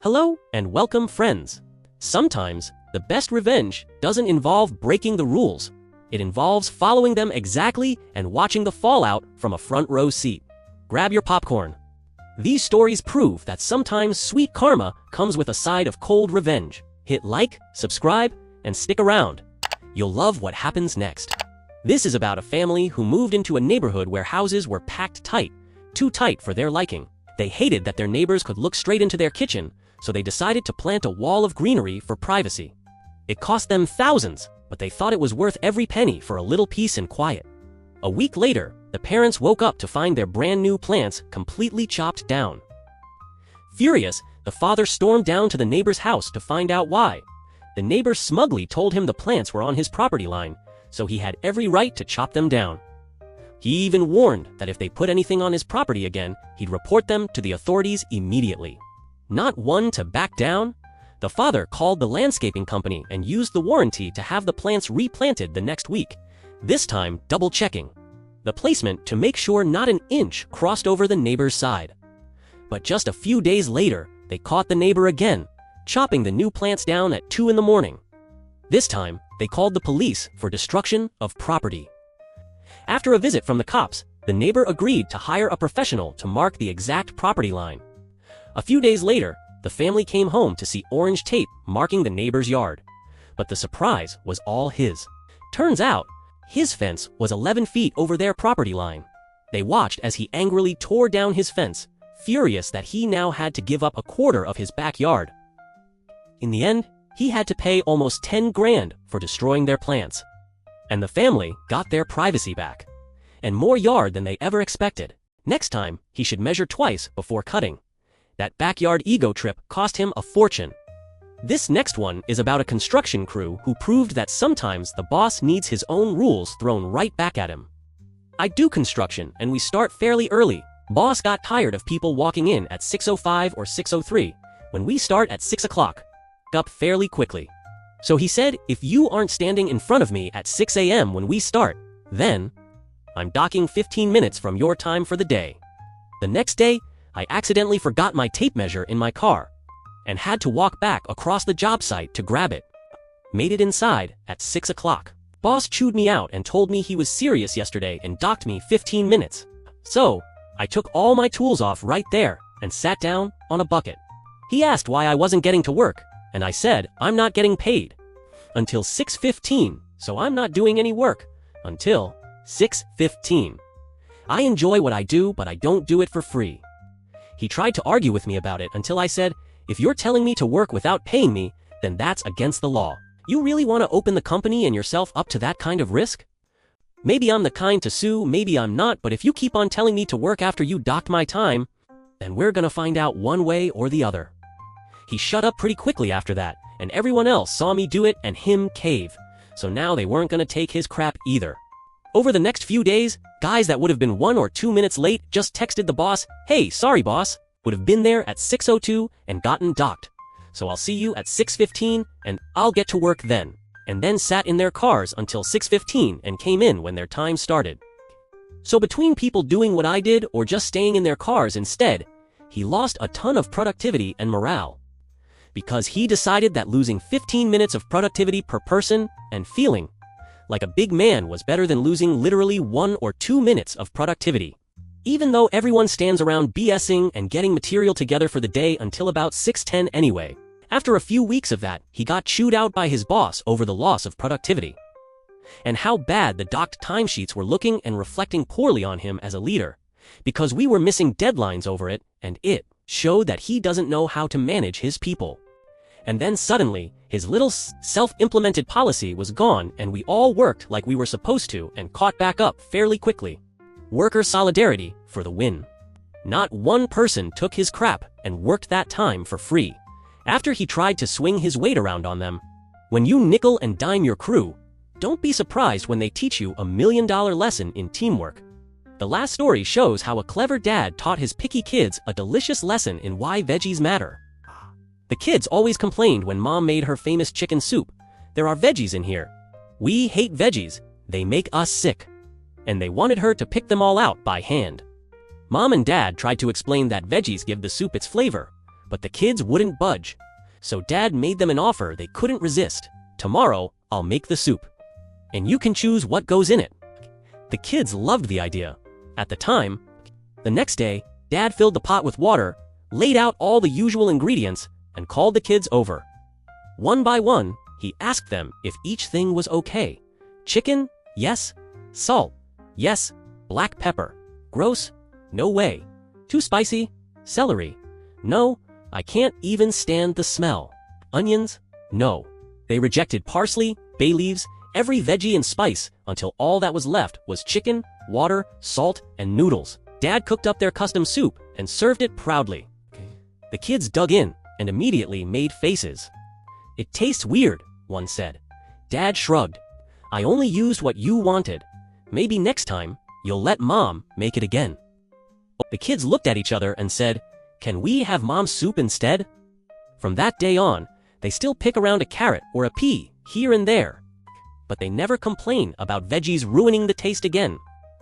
Hello and welcome, friends. Sometimes, the best revenge doesn't involve breaking the rules. It involves following them exactly and watching the fallout from a front row seat. Grab your popcorn. These stories prove that sometimes sweet karma comes with a side of cold revenge. Hit like, subscribe, and stick around. You'll love what happens next. This is about a family who moved into a neighborhood where houses were packed tight, too tight for their liking. They hated that their neighbors could look straight into their kitchen, so they decided to plant a wall of greenery for privacy. It cost them thousands, but they thought it was worth every penny for a little peace and quiet. A week later, the parents woke up to find their brand new plants completely chopped down. Furious, the father stormed down to the neighbor's house to find out why. The neighbor smugly told him the plants were on his property line, so he had every right to chop them down. He even warned that if they put anything on his property again, he'd report them to the authorities immediately. Not one to back down, the father called the landscaping company and used the warranty to have the plants replanted the next week, this time double-checking the placement to make sure not an inch crossed over the neighbor's side. But just a few days later, they caught the neighbor again, chopping the new plants down at 2 in the morning. This time, they called the police for destruction of property. After a visit from the cops, the neighbor agreed to hire a professional to mark the exact property line. A few days later, the family came home to see orange tape marking the neighbor's yard. But the surprise was all his. Turns out, his fence was 11 feet over their property line. They watched as he angrily tore down his fence, furious that he now had to give up a quarter of his backyard. In the end, he had to pay almost 10 grand for destroying their plants. And the family got their privacy back, and more yard than they ever expected. Next time, he should measure twice before cutting. That backyard ego trip cost him a fortune. This next one is about a construction crew who proved that sometimes the boss needs his own rules thrown right back at him. I do construction and we start fairly early. Boss got tired of people walking in at 6:05 or 6:03 when we start at 6 o'clock. Up fairly quickly. So he said, if you aren't standing in front of me at 6 a.m. when we start, then I'm docking 15 minutes from your time for the day. The next day, I accidentally forgot my tape measure in my car and had to walk back across the job site to grab it. Made it inside at 6 o'clock. Boss chewed me out and told me he was serious yesterday and docked me 15 minutes. So, I took all my tools off right there and sat down on a bucket. He asked why I wasn't getting to work, and I said I'm not getting paid until 6:15, so I'm not doing any work until 6:15. I enjoy what I do, but I don't do it for free. He tried to argue with me about it until I said, if you're telling me to work without paying me, then that's against the law. You really want to open the company and yourself up to that kind of risk? Maybe I'm the kind to sue, maybe I'm not, but if you keep on telling me to work after you docked my time, then we're gonna find out one way or the other. He shut up pretty quickly after that, and everyone else saw me do it and him cave, so now they weren't gonna take his crap either. Over the next few days, guys that would have been 1 or 2 minutes late just texted the boss, hey, sorry boss, would have been there at 6:02 and gotten docked. So I'll see you at 6:15 and I'll get to work then. And then sat in their cars until 6:15 and came in when their time started. So between people doing what I did or just staying in their cars instead, he lost a ton of productivity and morale. Because he decided that losing 15 minutes of productivity per person and feeling like a big man was better than losing literally 1 or 2 minutes of productivity. Even though everyone stands around BSing and getting material together for the day until about 6:10 anyway. After a few weeks of that, he got chewed out by his boss over the loss of productivity. And how bad the docked timesheets were looking and reflecting poorly on him as a leader. Because we were missing deadlines over it, and it showed that he doesn't know how to manage his people. And then suddenly, his little self-implemented policy was gone and we all worked like we were supposed to and caught back up fairly quickly. Worker solidarity for the win. Not one person took his crap and worked that time for free. After he tried to swing his weight around on them. When you nickel and dime your crew, don't be surprised when they teach you $1 million lesson in teamwork. The last story shows how a clever dad taught his picky kids a delicious lesson in why veggies matter. The kids always complained when mom made her famous chicken soup. There are veggies in here. We hate veggies. They make us sick. And they wanted her to pick them all out by hand. Mom and dad tried to explain that veggies give the soup its flavor, But the kids wouldn't budge. So Dad made them an offer they couldn't resist. Tomorrow, I'll make the soup. And you can choose what goes in it. The kids loved the idea. At the time, the next day, Dad filled the pot with water, laid out all the usual ingredients, and called the kids over. One by one, he asked them if each thing was okay. Chicken? Yes. Salt? Yes. Black pepper? Gross? No way. Too spicy? Celery? No, I can't even stand the smell. Onions? No. They rejected parsley, bay leaves, every veggie and spice until all that was left was chicken, water, salt, and noodles. Dad cooked up their custom soup and served it proudly. The kids dug in and immediately made faces. It tastes weird, one said. Dad shrugged. I only used what you wanted. Maybe next time, you'll let Mom make it again. The kids looked at each other and said, Can we have Mom's soup instead? From that day on, they still pick around a carrot or a pea here and there. But they never complain about veggies ruining the taste again.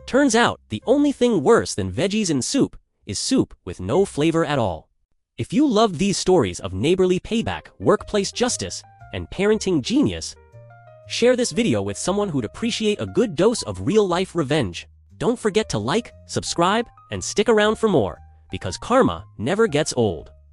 Turns out, the only thing worse than veggies in soup is soup with no flavor at all. If you loved these stories of neighborly payback, workplace justice, and parenting genius, share this video with someone who'd appreciate a good dose of real-life revenge. Don't forget to like, subscribe, and stick around for more, because karma never gets old.